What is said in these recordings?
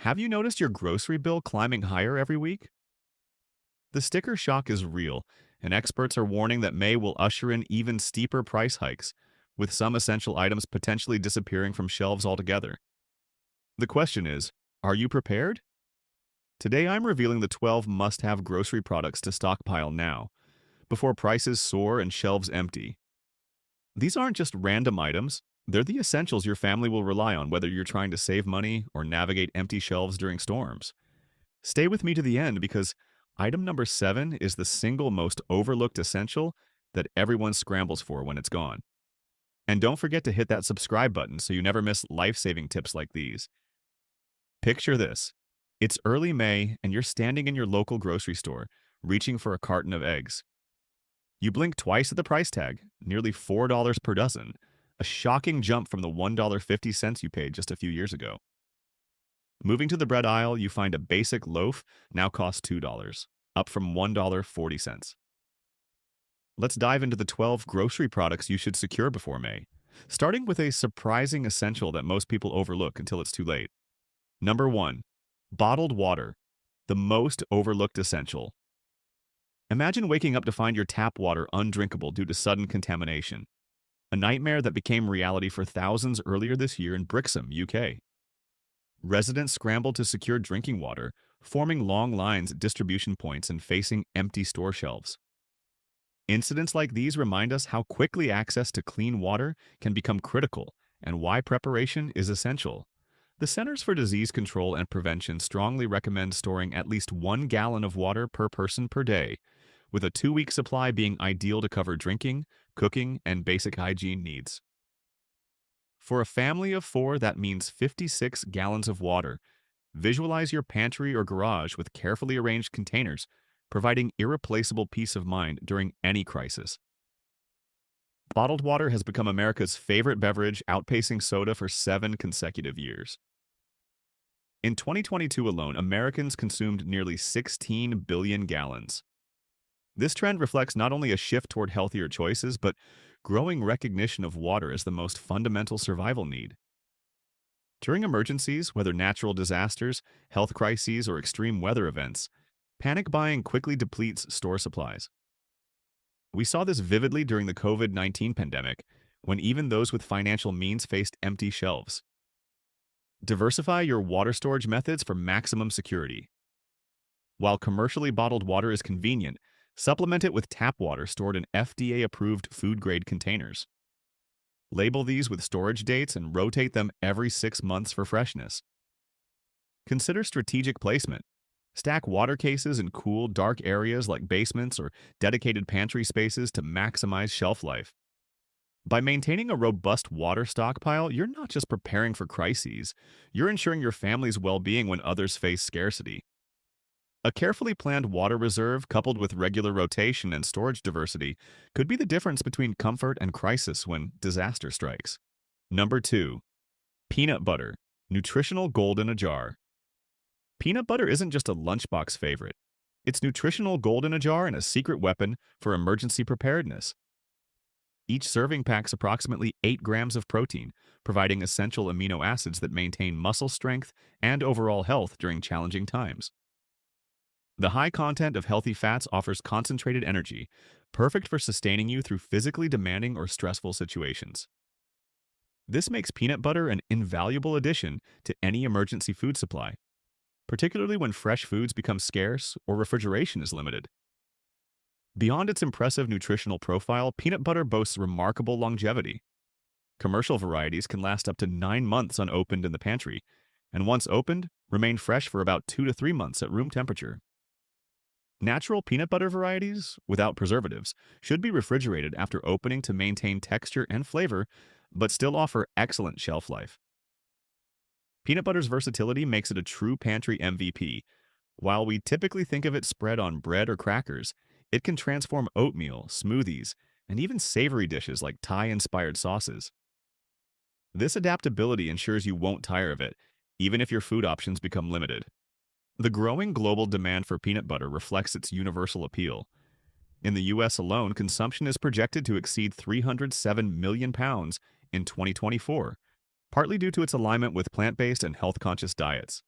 Have you noticed your grocery bill climbing higher every week? The sticker shock is real, and experts are warning that May will usher in even steeper price hikes, with some essential items potentially disappearing from shelves altogether. The question is, are you prepared? Today I'm revealing the 12 must-have grocery products to stockpile now, before prices soar and shelves empty. These aren't just random items, they're the essentials your family will rely on whether you're trying to save money or navigate empty shelves during storms. Stay with me to the end because item number 7 is the single most overlooked essential that everyone scrambles for when it's gone. And don't forget to hit that subscribe button so you never miss life-saving tips like these. Picture this. It's early May and you're standing in your local grocery store, reaching for a carton of eggs. You blink twice at the price tag, nearly $4 per dozen, a shocking jump from the $1.50 you paid just a few years ago. Moving to the bread aisle, you find a basic loaf now costs $2, up from $1.40. Let's dive into the 12 grocery products you should secure before May, starting with a surprising essential that most people overlook until it's too late. Number 1. Bottled water, the most overlooked essential. Imagine waking up to find your tap water undrinkable due to sudden contamination, a nightmare that became reality for thousands earlier this year in Brixham, UK. Residents scrambled to secure drinking water, forming long lines at distribution points and facing empty store shelves. Incidents like these remind us how quickly access to clean water can become critical and why preparation is essential. The Centers for Disease Control and Prevention strongly recommend storing at least 1 gallon of water per person per day, with a 2-week supply being ideal to cover drinking, cooking, and basic hygiene needs. For a family of 4, that means 56 gallons of water. Visualize your pantry or garage with carefully arranged containers, providing irreplaceable peace of mind during any crisis. Bottled water has become America's favorite beverage, outpacing soda for 7 consecutive years. In 2022 alone, Americans consumed nearly 16 billion gallons. This trend reflects not only a shift toward healthier choices, but growing recognition of water as the most fundamental survival need. During emergencies, whether natural disasters, health crises, or extreme weather events, panic buying quickly depletes store supplies. We saw this vividly during the COVID-19 pandemic, when even those with financial means faced empty shelves. Diversify your water storage methods for maximum security. While commercially bottled water is convenient, supplement it with tap water stored in FDA-approved food-grade containers. Label these with storage dates and rotate them every 6 months for freshness. Consider strategic placement. Stack water cases in cool, dark areas like basements or dedicated pantry spaces to maximize shelf life. By maintaining a robust water stockpile, you're not just preparing for crises, you're ensuring your family's well-being when others face scarcity. A carefully planned water reserve coupled with regular rotation and storage diversity could be the difference between comfort and crisis when disaster strikes. Number 2. Peanut butter, nutritional gold in a jar. Peanut butter isn't just a lunchbox favorite. It's nutritional gold in a jar and a secret weapon for emergency preparedness. Each serving packs approximately 8 grams of protein, providing essential amino acids that maintain muscle strength and overall health during challenging times. The high content of healthy fats offers concentrated energy, perfect for sustaining you through physically demanding or stressful situations. This makes peanut butter an invaluable addition to any emergency food supply, particularly when fresh foods become scarce or refrigeration is limited. Beyond its impressive nutritional profile, peanut butter boasts remarkable longevity. Commercial varieties can last up to 9 months unopened in the pantry, and once opened, remain fresh for about 2 to 3 months at room temperature. Natural peanut butter varieties, without preservatives, should be refrigerated after opening to maintain texture and flavor, but still offer excellent shelf life. Peanut butter's versatility makes it a true pantry MVP. While we typically think of it spread on bread or crackers, it can transform oatmeal, smoothies, and even savory dishes like Thai-inspired sauces. This adaptability ensures you won't tire of it, even if your food options become limited. The growing global demand for peanut butter reflects its universal appeal. In the US alone, consumption is projected to exceed 307 million pounds in 2024, partly due to its alignment with plant-based and health-conscious diets.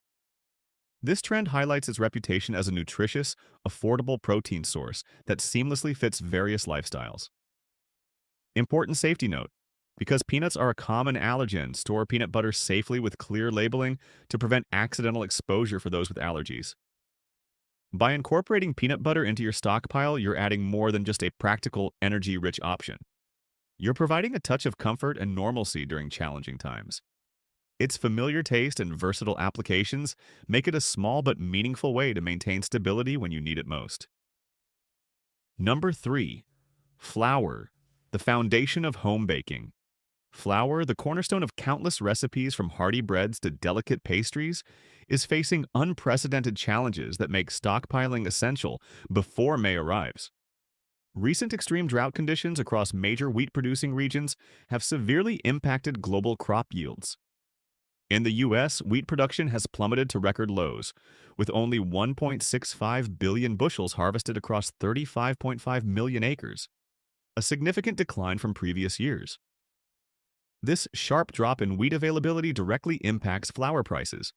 This trend highlights its reputation as a nutritious, affordable protein source that seamlessly fits various lifestyles. Important safety note. Because peanuts are a common allergen, store peanut butter safely with clear labeling to prevent accidental exposure for those with allergies. By incorporating peanut butter into your stockpile, you're adding more than just a practical, energy-rich option. You're providing a touch of comfort and normalcy during challenging times. Its familiar taste and versatile applications make it a small but meaningful way to maintain stability when you need it most. Number 3. Flour, the foundation of home baking. Flour, the cornerstone of countless recipes from hearty breads to delicate pastries, is facing unprecedented challenges that make stockpiling essential before May arrives. Recent extreme drought conditions across major wheat-producing regions have severely impacted global crop yields. In the U.S., wheat production has plummeted to record lows, with only 1.65 billion bushels harvested across 35.5 million acres, a significant decline from previous years. This sharp drop in wheat availability directly impacts flour prices.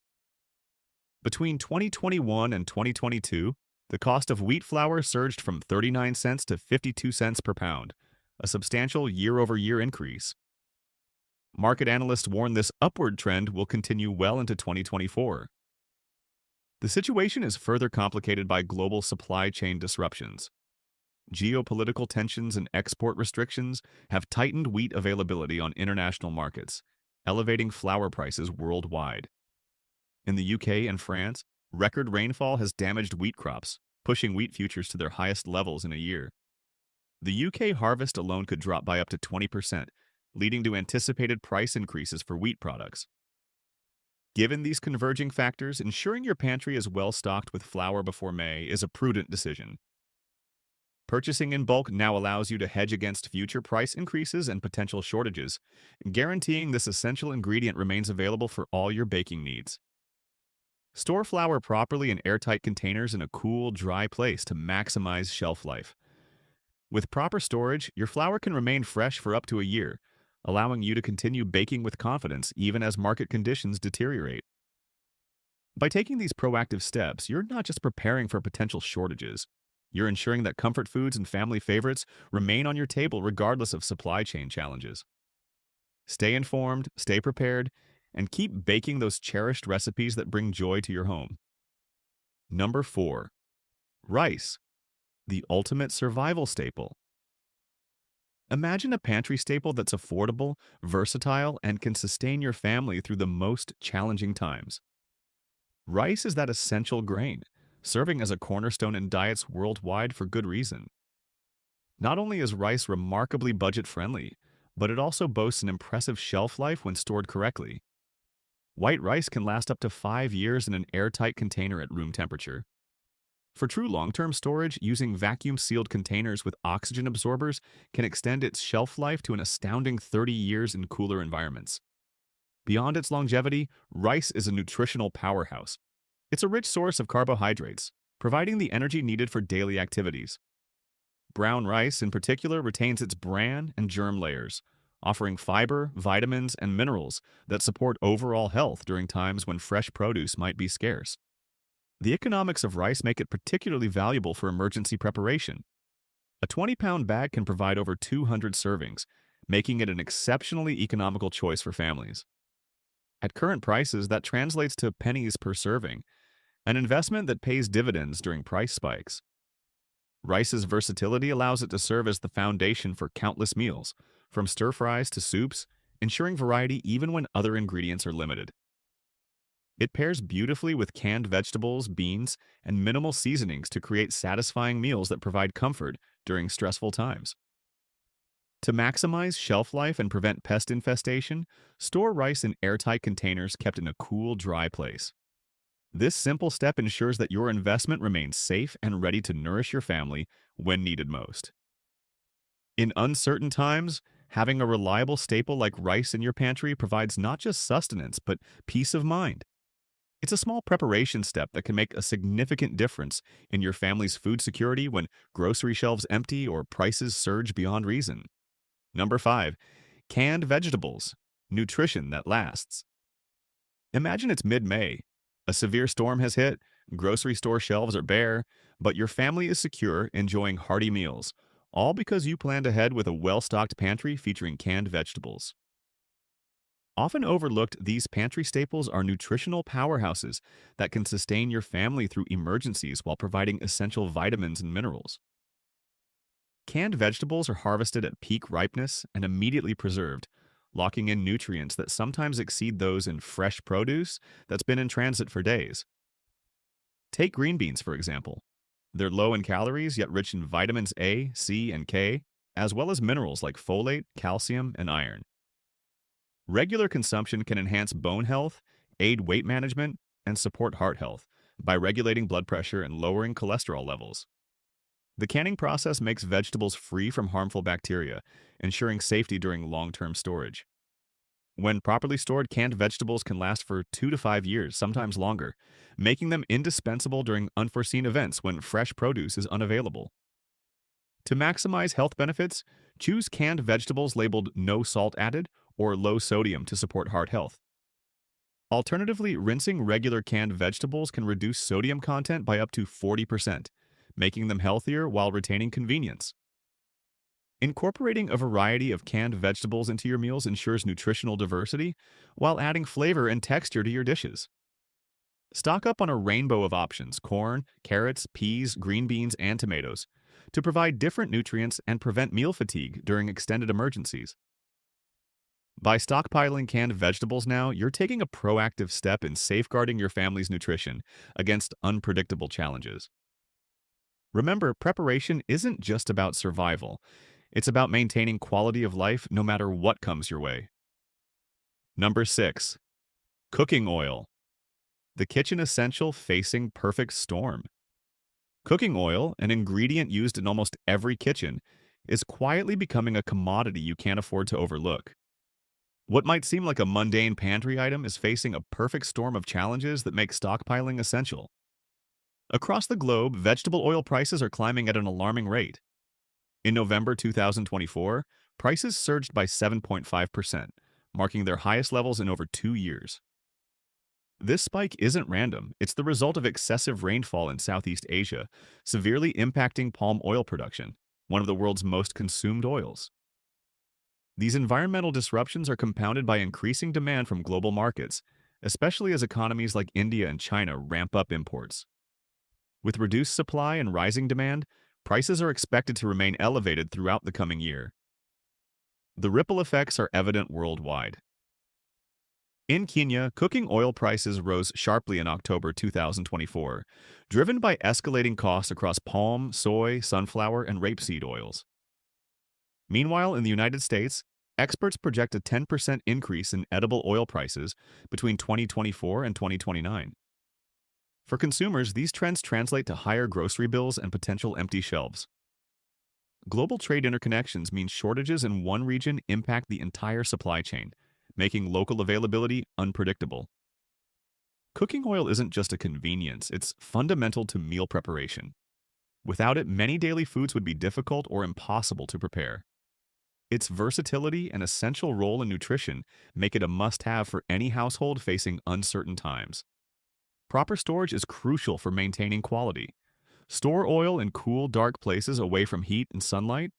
Between 2021 and 2022, the cost of wheat flour surged from 39 cents to 52 cents per pound, a substantial year-over-year increase. Market analysts warn this upward trend will continue well into 2024. The situation is further complicated by global supply chain disruptions. Geopolitical tensions and export restrictions have tightened wheat availability on international markets, elevating flour prices worldwide. In the UK and France, record rainfall has damaged wheat crops, pushing wheat futures to their highest levels in a year. The UK harvest alone could drop by up to 20%, leading to anticipated price increases for wheat products. Given these converging factors, ensuring your pantry is well stocked with flour before May is a prudent decision. Purchasing in bulk now allows you to hedge against future price increases and potential shortages, guaranteeing this essential ingredient remains available for all your baking needs. Store flour properly in airtight containers in a cool, dry place to maximize shelf life. With proper storage, your flour can remain fresh for up to a year, allowing you to continue baking with confidence even as market conditions deteriorate. By taking these proactive steps, you're not just preparing for potential shortages. You're ensuring that comfort foods and family favorites remain on your table regardless of supply chain challenges. Stay informed, stay prepared, and keep baking those cherished recipes that bring joy to your home. Number 4. Rice, the ultimate survival staple. Imagine a pantry staple that's affordable, versatile, and can sustain your family through the most challenging times. Rice is that essential grain, serving as a cornerstone in diets worldwide for good reason. Not only is rice remarkably budget-friendly, but it also boasts an impressive shelf life when stored correctly. White rice can last up to 5 years in an airtight container at room temperature. For true long-term storage, using vacuum-sealed containers with oxygen absorbers can extend its shelf life to an astounding 30 years in cooler environments. Beyond its longevity, rice is a nutritional powerhouse. It's a rich source of carbohydrates, providing the energy needed for daily activities. Brown rice, in particular, retains its bran and germ layers, offering fiber, vitamins, and minerals that support overall health during times when fresh produce might be scarce. The economics of rice make it particularly valuable for emergency preparation. A 20-pound bag can provide over 200 servings, making it an exceptionally economical choice for families. At current prices, that translates to pennies per serving, an investment that pays dividends during price spikes. Rice's versatility allows it to serve as the foundation for countless meals, from stir-fries to soups, ensuring variety even when other ingredients are limited. It pairs beautifully with canned vegetables, beans, and minimal seasonings to create satisfying meals that provide comfort during stressful times. To maximize shelf life and prevent pest infestation, store rice in airtight containers kept in a cool, dry place. This simple step ensures that your investment remains safe and ready to nourish your family when needed most. In uncertain times, having a reliable staple like rice in your pantry provides not just sustenance, but peace of mind. It's a small preparation step that can make a significant difference in your family's food security when grocery shelves empty or prices surge beyond reason. Number 5. Canned vegetables. Nutrition that lasts. Imagine it's mid-May. A severe storm has hit, grocery store shelves are bare, but your family is secure, enjoying hearty meals, all because you planned ahead with a well-stocked pantry featuring canned vegetables. Often overlooked, these pantry staples are nutritional powerhouses that can sustain your family through emergencies while providing essential vitamins and minerals. Canned vegetables are harvested at peak ripeness and immediately preserved, locking in nutrients that sometimes exceed those in fresh produce that's been in transit for days. Take green beans, for example. They're low in calories yet rich in vitamins A, C, and K, as well as minerals like folate, calcium, and iron. Regular consumption can enhance bone health, aid weight management, and support heart health by regulating blood pressure and lowering cholesterol levels. The canning process makes vegetables free from harmful bacteria, ensuring safety during long-term storage. When properly stored, canned vegetables can last for 2 to 5 years, sometimes longer, making them indispensable during unforeseen events when fresh produce is unavailable. To maximize health benefits, choose canned vegetables labeled no salt added or low sodium to support heart health. Alternatively, rinsing regular canned vegetables can reduce sodium content by up to 40%, making them healthier while retaining convenience. Incorporating a variety of canned vegetables into your meals ensures nutritional diversity while adding flavor and texture to your dishes. Stock up on a rainbow of options: corn, carrots, peas, green beans, and tomatoes to provide different nutrients and prevent meal fatigue during extended emergencies. By stockpiling canned vegetables now, you're taking a proactive step in safeguarding your family's nutrition against unpredictable challenges. Remember, preparation isn't just about survival. It's about maintaining quality of life no matter what comes your way. Number 6. Cooking oil. The kitchen essential facing perfect storm. Cooking oil, an ingredient used in almost every kitchen, is quietly becoming a commodity you can't afford to overlook. What might seem like a mundane pantry item is facing a perfect storm of challenges that make stockpiling essential. Across the globe, vegetable oil prices are climbing at an alarming rate. In November 2024, prices surged by 7.5%, marking their highest levels in over 2 years. This spike isn't random. It's the result of excessive rainfall in Southeast Asia, severely impacting palm oil production, one of the world's most consumed oils. These environmental disruptions are compounded by increasing demand from global markets, especially as economies like India and China ramp up imports. With reduced supply and rising demand, prices are expected to remain elevated throughout the coming year. The ripple effects are evident worldwide. In Kenya, cooking oil prices rose sharply in October 2024, driven by escalating costs across palm, soy, sunflower, and rapeseed oils. Meanwhile, in the United States, experts project a 10% increase in edible oil prices between 2024 and 2029. For consumers, these trends translate to higher grocery bills and potential empty shelves. Global trade interconnections mean shortages in one region impact the entire supply chain, making local availability unpredictable. Cooking oil isn't just a convenience, it's fundamental to meal preparation. Without it, many daily foods would be difficult or impossible to prepare. Its versatility and essential role in nutrition make it a must-have for any household facing uncertain times. Proper storage is crucial for maintaining quality. Store oil in cool, dark places away from heat and sunlight.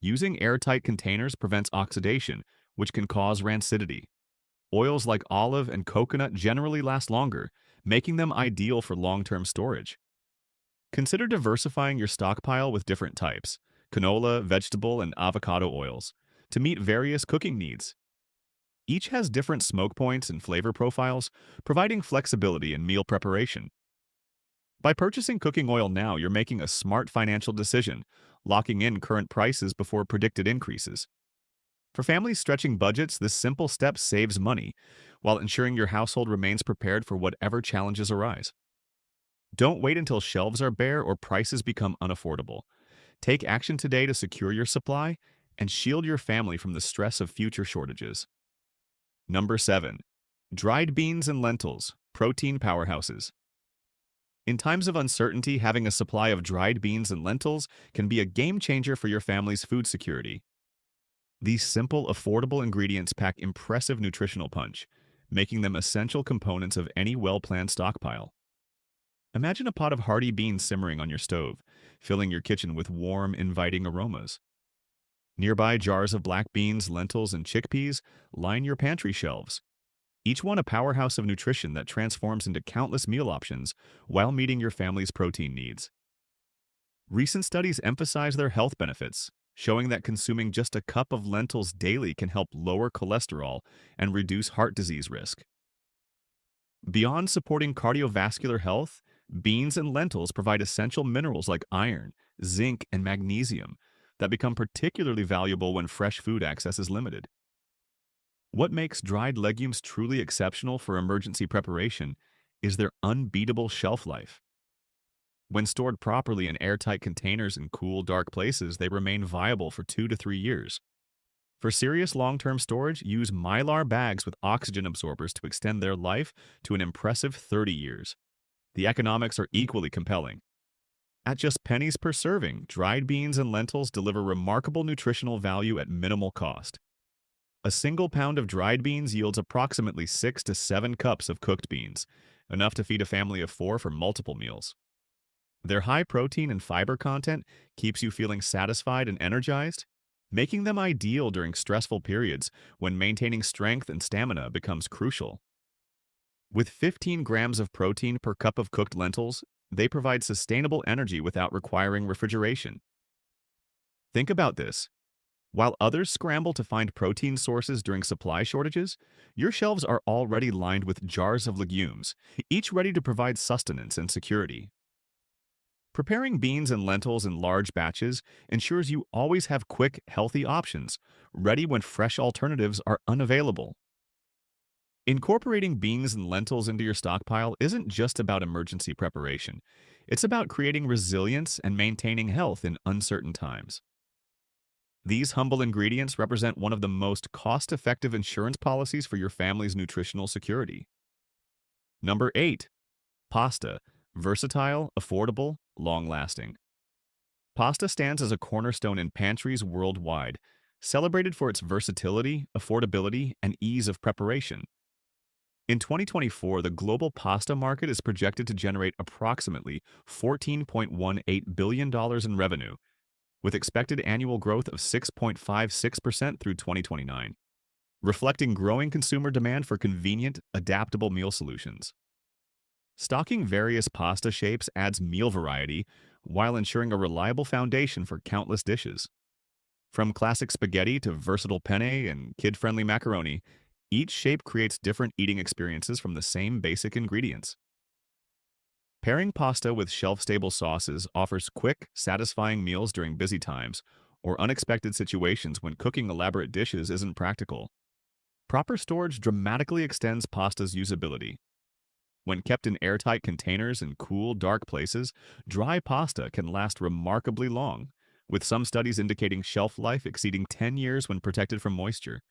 Using airtight containers prevents oxidation, which can cause rancidity. Oils like olive and coconut generally last longer, making them ideal for long-term storage. Consider diversifying your stockpile with different types: canola, vegetable, and avocado oils, to meet various cooking needs. Each has different smoke points and flavor profiles, providing flexibility in meal preparation. By purchasing cooking oil now, you're making a smart financial decision, locking in current prices before predicted increases. For families stretching budgets, this simple step saves money, while ensuring your household remains prepared for whatever challenges arise. Don't wait until shelves are bare or prices become unaffordable. Take action today to secure your supply and shield your family from the stress of future shortages. Number 7. Dried beans and lentils, protein powerhouses. In times of uncertainty, having a supply of dried beans and lentils can be a game changer for your family's food security. These simple, affordable ingredients pack impressive nutritional punch, making them essential components of any well-planned stockpile. Imagine a pot of hearty beans simmering on your stove, filling your kitchen with warm, inviting aromas. Nearby, jars of black beans, lentils, and chickpeas line your pantry shelves, each one a powerhouse of nutrition that transforms into countless meal options while meeting your family's protein needs. Recent studies emphasize their health benefits, showing that consuming just a cup of lentils daily can help lower cholesterol and reduce heart disease risk. Beyond supporting cardiovascular health, beans and lentils provide essential minerals like iron, zinc, and magnesium that become particularly valuable when fresh food access is limited. What makes dried legumes truly exceptional for emergency preparation is their unbeatable shelf life. When stored properly in airtight containers in cool, dark places, they remain viable for 2 to 3 years. For serious long-term storage, use Mylar bags with oxygen absorbers to extend their life to an impressive 30 years. The economics are equally compelling. At just pennies per serving, dried beans and lentils deliver remarkable nutritional value at minimal cost. A single pound of dried beans yields approximately 6 to 7 cups of cooked beans, enough to feed a family of 4 for multiple meals. Their high protein and fiber content keeps you feeling satisfied and energized, making them ideal during stressful periods when maintaining strength and stamina becomes crucial. With 15 grams of protein per cup of cooked lentils, they provide sustainable energy without requiring refrigeration. Think about this. While others scramble to find protein sources during supply shortages, your shelves are already lined with jars of legumes, each ready to provide sustenance and security. Preparing beans and lentils in large batches ensures you always have quick, healthy options, ready when fresh alternatives are unavailable. Incorporating beans and lentils into your stockpile isn't just about emergency preparation. It's about creating resilience and maintaining health in uncertain times. These humble ingredients represent one of the most cost-effective insurance policies for your family's nutritional security. Number 8. Pasta. Versatile, affordable, long-lasting. Pasta stands as a cornerstone in pantries worldwide, celebrated for its versatility, affordability, and ease of preparation. In 2024, the global pasta market is projected to generate approximately $14.18 billion in revenue, with expected annual growth of 6.56% through 2029, reflecting growing consumer demand for convenient, adaptable meal solutions. Stocking various pasta shapes adds meal variety while ensuring a reliable foundation for countless dishes. From classic spaghetti to versatile penne and kid-friendly macaroni, each shape creates different eating experiences from the same basic ingredients. Pairing pasta with shelf-stable sauces offers quick, satisfying meals during busy times or unexpected situations when cooking elaborate dishes isn't practical. Proper storage dramatically extends pasta's usability. When kept in airtight containers in cool, dark places, dry pasta can last remarkably long, with some studies indicating shelf life exceeding 10 years when protected from moisture.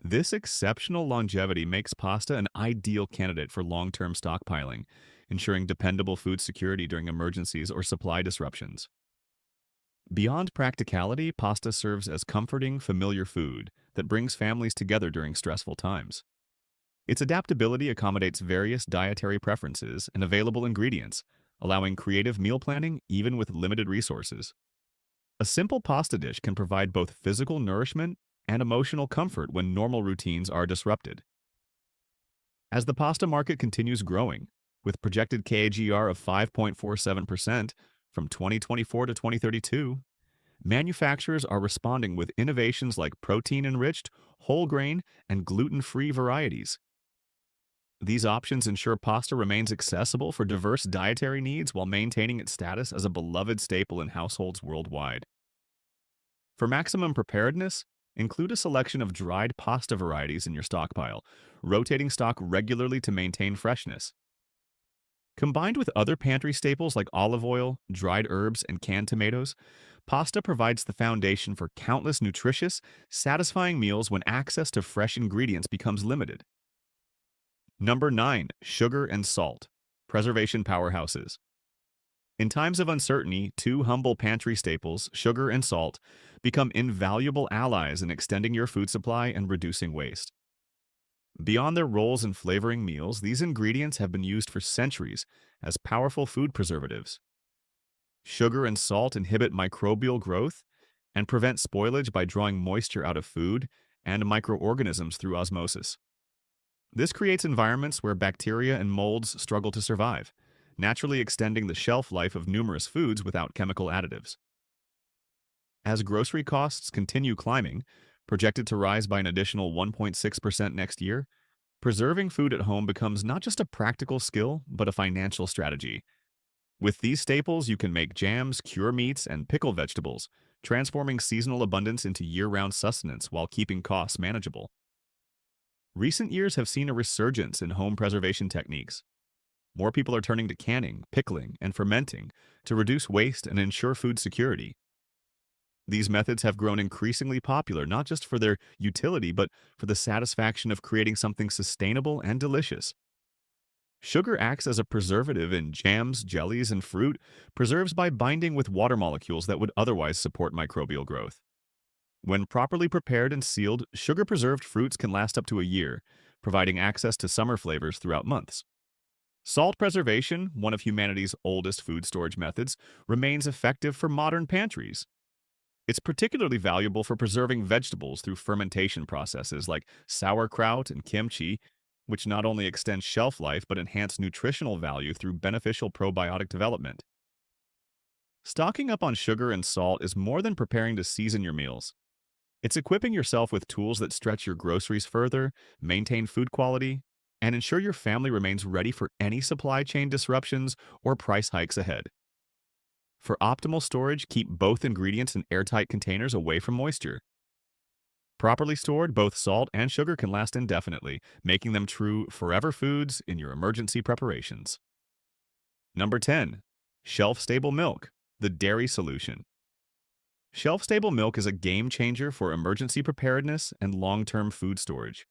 This exceptional longevity makes pasta an ideal candidate for long-term stockpiling, ensuring dependable food security during emergencies or supply disruptions. Beyond practicality, pasta serves as comforting, familiar food that brings families together during stressful times. Its adaptability accommodates various dietary preferences and available ingredients, allowing creative meal planning even with limited resources. A simple pasta dish can provide both physical nourishment and emotional comfort when normal routines are disrupted. As the pasta market continues growing, with projected CAGR of 5.47% from 2024 to 2032, manufacturers are responding with innovations like protein-enriched, whole grain, and gluten-free varieties. These options ensure pasta remains accessible for diverse dietary needs while maintaining its status as a beloved staple in households worldwide. For maximum preparedness, include a selection of dried pasta varieties in your stockpile, rotating stock regularly to maintain freshness. Combined with other pantry staples like olive oil, dried herbs, and canned tomatoes, pasta provides the foundation for countless nutritious, satisfying meals when access to fresh ingredients becomes limited. Number 9. Sugar and salt. Preservation powerhouses. In times of uncertainty, two humble pantry staples, sugar and salt, become invaluable allies in extending your food supply and reducing waste. Beyond their roles in flavoring meals, these ingredients have been used for centuries as powerful food preservatives. Sugar and salt inhibit microbial growth and prevent spoilage by drawing moisture out of food and microorganisms through osmosis. This creates environments where bacteria and molds struggle to survive, naturally extending the shelf life of numerous foods without chemical additives. As grocery costs continue climbing, projected to rise by an additional 1.6% next year, preserving food at home becomes not just a practical skill, but a financial strategy. With these staples, you can make jams, cure meats, and pickle vegetables, transforming seasonal abundance into year-round sustenance while keeping costs manageable. Recent years have seen a resurgence in home preservation techniques. More people are turning to canning, pickling, and fermenting to reduce waste and ensure food security. These methods have grown increasingly popular not just for their utility, but for the satisfaction of creating something sustainable and delicious. Sugar acts as a preservative in jams, jellies, and fruit, preserves by binding with water molecules that would otherwise support microbial growth. When properly prepared and sealed, sugar-preserved fruits can last up to a year, providing access to summer flavors throughout months. Salt preservation, one of humanity's oldest food storage methods, remains effective for modern pantries. It's particularly valuable for preserving vegetables through fermentation processes like sauerkraut and kimchi, which not only extend shelf life but enhance nutritional value through beneficial probiotic development. Stocking up on sugar and salt is more than preparing to season your meals. It's equipping yourself with tools that stretch your groceries further, maintain food quality, and ensure your family remains ready for any supply chain disruptions or price hikes ahead. For optimal storage, keep both ingredients in airtight containers away from moisture. Properly stored, both salt and sugar can last indefinitely, making them true forever foods in your emergency preparations. Number 10. Shelf-stable milk, the dairy solution. Shelf-stable milk is a game changer for emergency preparedness and long-term food storage.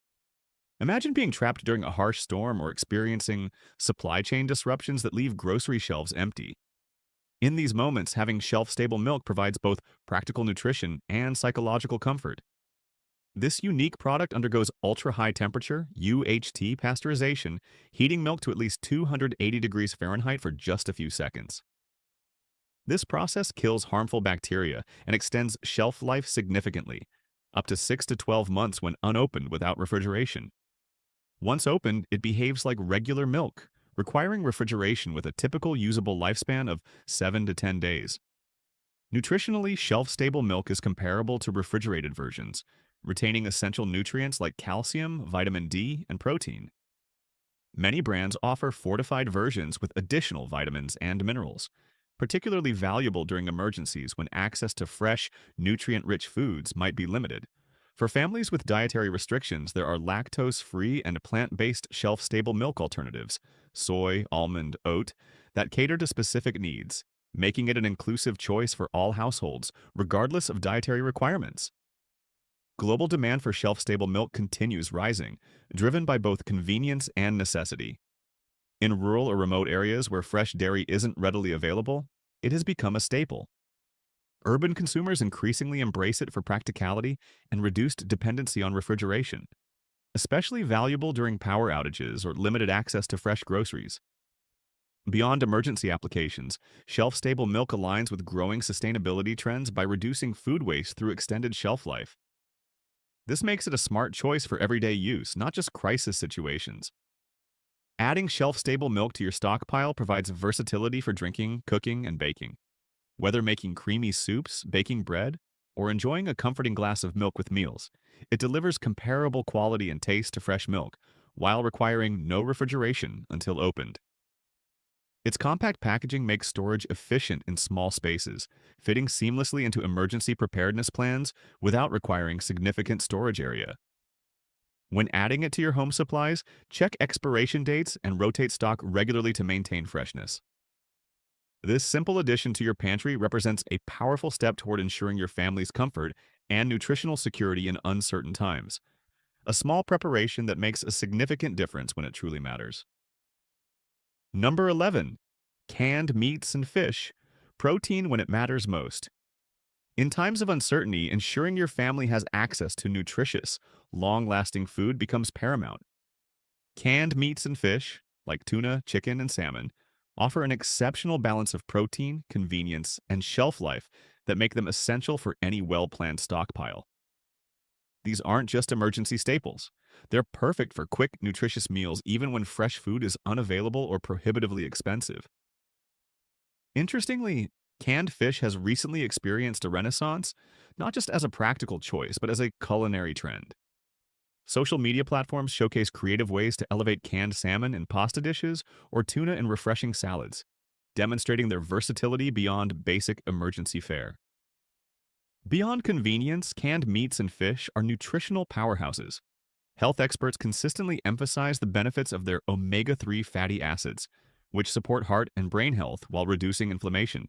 Imagine being trapped during a harsh storm or experiencing supply chain disruptions that leave grocery shelves empty. In these moments, having shelf-stable milk provides both practical nutrition and psychological comfort. This unique product undergoes ultra-high temperature, UHT pasteurization, heating milk to at least 280 degrees Fahrenheit for just a few seconds. This process kills harmful bacteria and extends shelf life significantly, up to 6 to 12 months when unopened without refrigeration. Once opened, it behaves like regular milk, requiring refrigeration with a typical usable lifespan of 7 to 10 days. Nutritionally, shelf-stable milk is comparable to refrigerated versions, retaining essential nutrients like calcium, vitamin D, and protein. Many brands offer fortified versions with additional vitamins and minerals, particularly valuable during emergencies when access to fresh, nutrient-rich foods might be limited. For families with dietary restrictions, there are lactose-free and plant-based shelf-stable milk alternatives, soy, almond, oat, that cater to specific needs, making it an inclusive choice for all households, regardless of dietary requirements. Global demand for shelf-stable milk continues rising, driven by both convenience and necessity. In rural or remote areas where fresh dairy isn't readily available, it has become a staple. Urban consumers increasingly embrace it for practicality and reduced dependency on refrigeration, especially valuable during power outages or limited access to fresh groceries. Beyond emergency applications, shelf-stable milk aligns with growing sustainability trends by reducing food waste through extended shelf life. This makes it a smart choice for everyday use, not just crisis situations. Adding shelf-stable milk to your stockpile provides versatility for drinking, cooking, and baking. Whether making creamy soups, baking bread, or enjoying a comforting glass of milk with meals, it delivers comparable quality and taste to fresh milk, while requiring no refrigeration until opened. Its compact packaging makes storage efficient in small spaces, fitting seamlessly into emergency preparedness plans without requiring significant storage area. When adding it to your home supplies, check expiration dates and rotate stock regularly to maintain freshness. This simple addition to your pantry represents a powerful step toward ensuring your family's comfort and nutritional security in uncertain times. A small preparation that makes a significant difference when it truly matters. Number 11. Canned meats and fish. Protein when it matters most. In times of uncertainty, ensuring your family has access to nutritious, long-lasting food becomes paramount. Canned meats and fish, like tuna, chicken, and salmon, offer an exceptional balance of protein, convenience, and shelf life that make them essential for any well-planned stockpile. These aren't just emergency staples. They're perfect for quick, nutritious meals even when fresh food is unavailable or prohibitively expensive. Interestingly, canned fish has recently experienced a renaissance, not just as a practical choice, but as a culinary trend. Social media platforms showcase creative ways to elevate canned salmon in pasta dishes or tuna in refreshing salads, demonstrating their versatility beyond basic emergency fare. Beyond convenience, canned meats and fish are nutritional powerhouses. Health experts consistently emphasize the benefits of their omega-3 fatty acids, which support heart and brain health while reducing inflammation.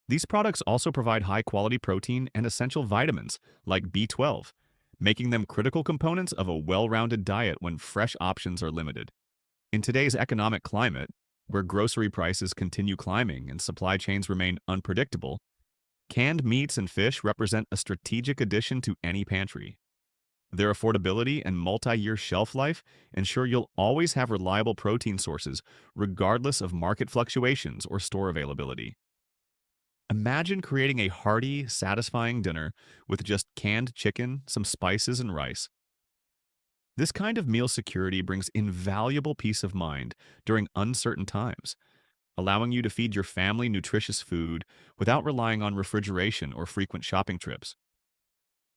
These products also provide high-quality protein and essential vitamins, like B12, making them critical components of a well-rounded diet when fresh options are limited. In today's economic climate, where grocery prices continue climbing and supply chains remain unpredictable, canned meats and fish represent a strategic addition to any pantry. Their affordability and multi-year shelf life ensure you'll always have reliable protein sources regardless of market fluctuations or store availability. Imagine creating a hearty, satisfying dinner with just canned chicken, some spices, and rice. This kind of meal security brings invaluable peace of mind during uncertain times, allowing you to feed your family nutritious food without relying on refrigeration or frequent shopping trips.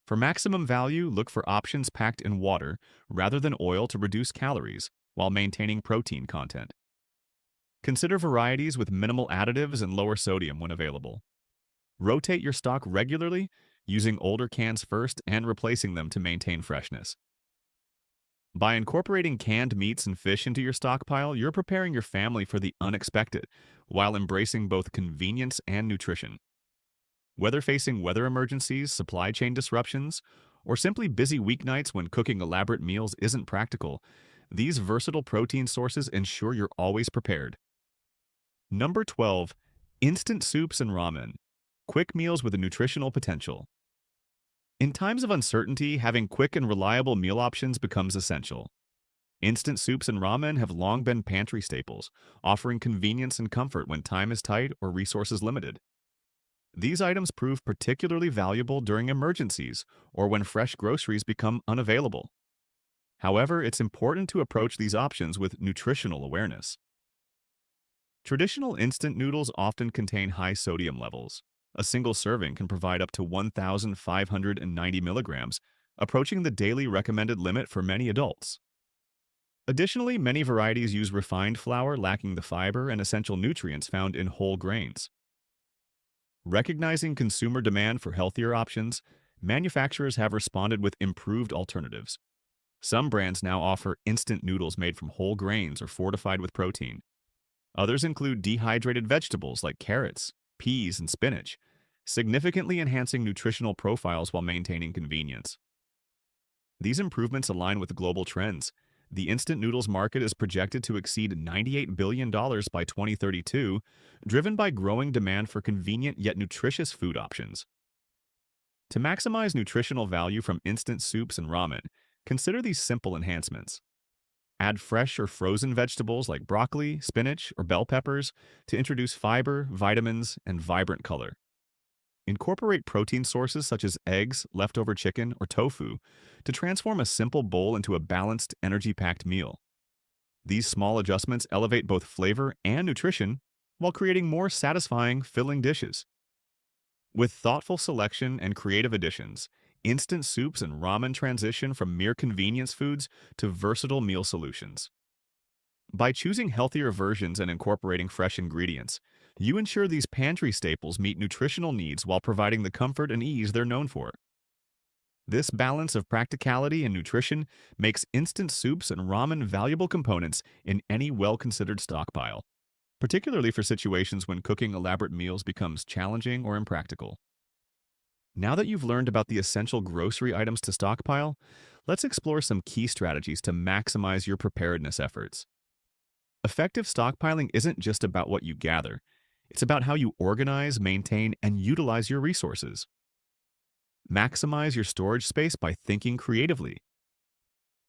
For maximum value, look for options packed in water rather than oil to reduce calories while maintaining protein content. Consider varieties with minimal additives and lower sodium when available. Rotate your stock regularly, using older cans first and replacing them to maintain freshness. By incorporating canned meats and fish into your stockpile, you're preparing your family for the unexpected while embracing both convenience and nutrition. Whether facing weather emergencies, supply chain disruptions, or simply busy weeknights when cooking elaborate meals isn't practical, these versatile protein sources ensure you're always prepared. Number 12. Instant soups and ramen. Quick meals with a nutritional potential. In times of uncertainty, having quick and reliable meal options becomes essential. Instant soups and ramen have long been pantry staples, offering convenience and comfort when time is tight or resources limited. These items prove particularly valuable during emergencies or when fresh groceries become unavailable. However, it's important to approach these options with nutritional awareness. Traditional instant noodles often contain high sodium levels. A single serving can provide up to 1,590 milligrams, approaching the daily recommended limit for many adults. Additionally, many varieties use refined flour lacking the fiber and essential nutrients found in whole grains. Recognizing consumer demand for healthier options, manufacturers have responded with improved alternatives. Some brands now offer instant noodles made from whole grains or fortified with protein. Others include dehydrated vegetables like carrots, peas, and spinach, significantly enhancing nutritional profiles while maintaining convenience. These improvements align with global trends. The instant noodles market is projected to exceed $98 billion by 2032, driven by growing demand for convenient yet nutritious food options. To maximize nutritional value from instant soups and ramen, consider these simple enhancements. Add fresh or frozen vegetables like broccoli, spinach, or bell peppers to introduce fiber, vitamins, and vibrant color. Incorporate protein sources such as eggs, leftover chicken, or tofu to transform a simple bowl into a balanced, energy-packed meal. These small adjustments elevate both flavor and nutrition while creating more satisfying, filling dishes. With thoughtful selection and creative additions, instant soups and ramen transition from mere convenience foods to versatile meal solutions. By choosing healthier versions and incorporating fresh ingredients, you ensure these pantry staples meet nutritional needs while providing the comfort and ease they're known for. This balance of practicality and nutrition makes instant soups and ramen valuable components in any well-considered stockpile, particularly for situations when cooking elaborate meals becomes challenging or impractical. Now that you've learned about the essential grocery items to stockpile, let's explore some key strategies to maximize your preparedness efforts. Effective stockpiling isn't just about what you gather. It's about how you organize, maintain, and utilize your resources. Maximize your storage space by thinking creatively.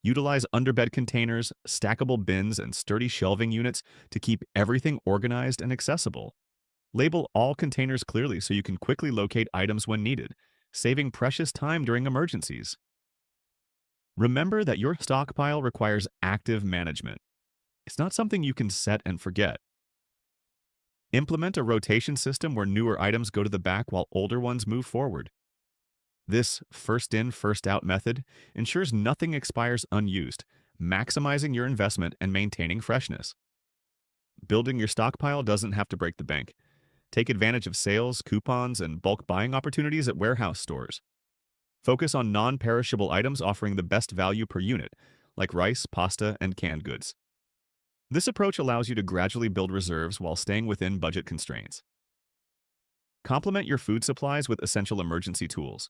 Utilize underbed containers, stackable bins, and sturdy shelving units to keep everything organized and accessible. Label all containers clearly so you can quickly locate items when needed, saving precious time during emergencies. Remember that your stockpile requires active management. It's not something you can set and forget. Implement a rotation system where newer items go to the back while older ones move forward. This first in, first out method ensures nothing expires unused, maximizing your investment and maintaining freshness. Building your stockpile doesn't have to break the bank. Take advantage of sales, coupons, and bulk buying opportunities at warehouse stores. Focus on non-perishable items offering the best value per unit, like rice, pasta, and canned goods. This approach allows you to gradually build reserves while staying within budget constraints. Complement your food supplies with essential emergency tools.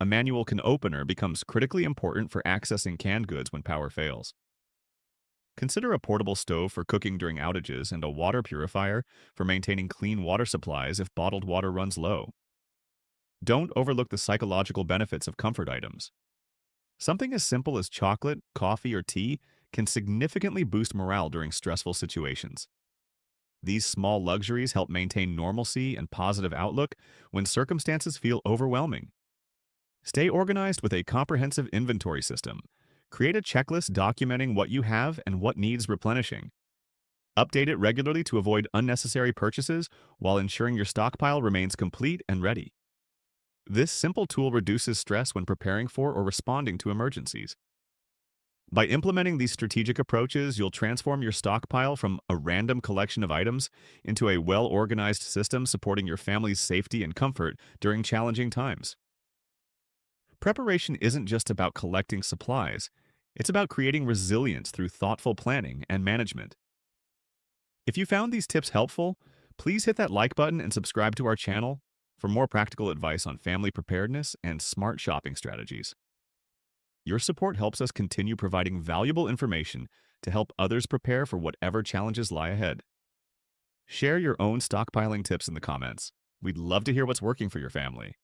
A manual can opener becomes critically important for accessing canned goods when power fails. Consider a portable stove for cooking during outages and a water purifier for maintaining clean water supplies if bottled water runs low. Don't overlook the psychological benefits of comfort items. Something as simple as chocolate, coffee, or tea can significantly boost morale during stressful situations. These small luxuries help maintain normalcy and positive outlook when circumstances feel overwhelming. Stay organized with a comprehensive inventory system. Create a checklist documenting what you have and what needs replenishing. Update it regularly to avoid unnecessary purchases while ensuring your stockpile remains complete and ready. This simple tool reduces stress when preparing for or responding to emergencies. By implementing these strategic approaches, you'll transform your stockpile from a random collection of items into a well-organized system supporting your family's safety and comfort during challenging times. Preparation isn't just about collecting supplies, it's about creating resilience through thoughtful planning and management. If you found these tips helpful, please hit that like button and subscribe to our channel for more practical advice on family preparedness and smart shopping strategies. Your support helps us continue providing valuable information to help others prepare for whatever challenges lie ahead. Share your own stockpiling tips in the comments. We'd love to hear what's working for your family.